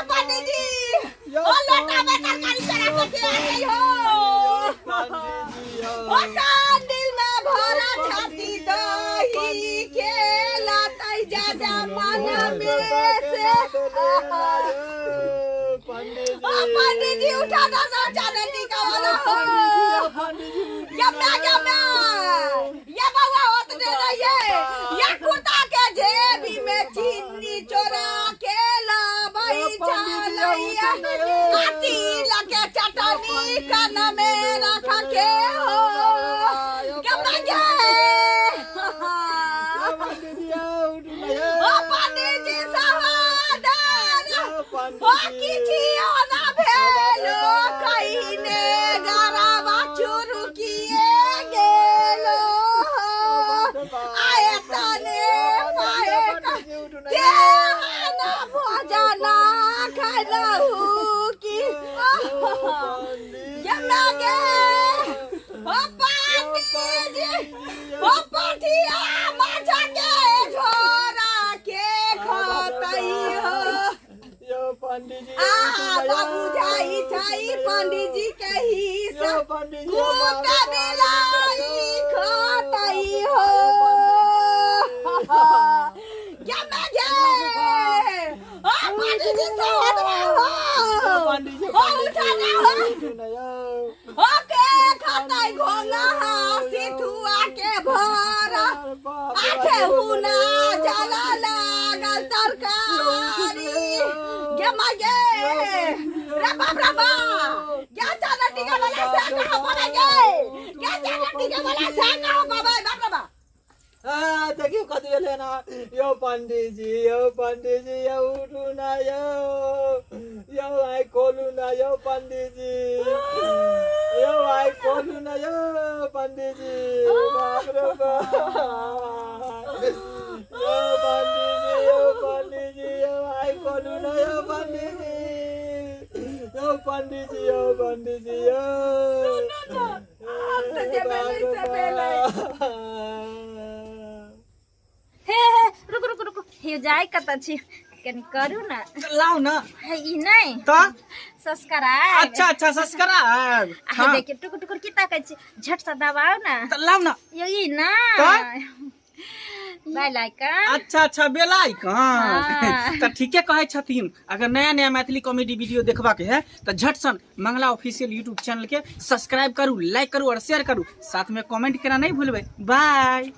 पंडित जी ओ लोटा में तरकारी चढ़ा के आए हो ओ दिल में भरा छाती दही के लातई जा मन में से पंडित जी उठा ना जाने टीका वाला हो क्या ये बाबा होत दे रही ये कुर्ता के जेबी में चीनी चोरा के ला भाई चलैया हाथी लगे चटनी कान में रख के हो क्या ओ पंडित जी सवादार ओ किछि ना भेलो कहिने गरावा चुरु किए गेलो आए तने पाए ना भोजना खलहु की जमा गे ओ पंडित जी ओ पठिया माछा के झोरा के खतई हो पंडित जी बाबू जाई पंडित जी के ही सब कुत्ता बिलाई खतई हो क्या मगे ओ पंडित जी सवाद हो पंडित जी उठा ना हो ओके खतई घोंगा सिथुआ के भरा आखे हुना जला लागल तरकारी क्या मगे रे बाप क्या चला टीका वाला से कहो बाबा गे क्या चला टीका वाला से कहो बाबा बाप रे देखियो कति बेले ना यो पंडित जी यो उठु ना यो आई खोलु ना यो पंडित जी यो आई खोलु ना यो पंडित जी बाप रे बाप यो पंडित जी यो आई खोलु ना यो पंडित जी यो पंडित जी रुको हे जाय कत छी कनी करू ना लाओ ना है ई नहीं तो सब्सक्राइब अच्छा सब्सक्राइब हां देखिए टुकुर की ताकै छी झट से दबाओ ना तो लाओ ना यो ई ना बेल आइकन अच्छा बेल आइकन तो ठीके कहे छथिन अगर नया मैथिली कॉमेडी वीडियो देखबा के है तो झट सन मंगला ऑफिशियल यूट्यूब चैनल के सब्सक्राइब करू, लाइक करू और शेयर करू, साथ में कमेंट करना नहीं भूलबे। बाय।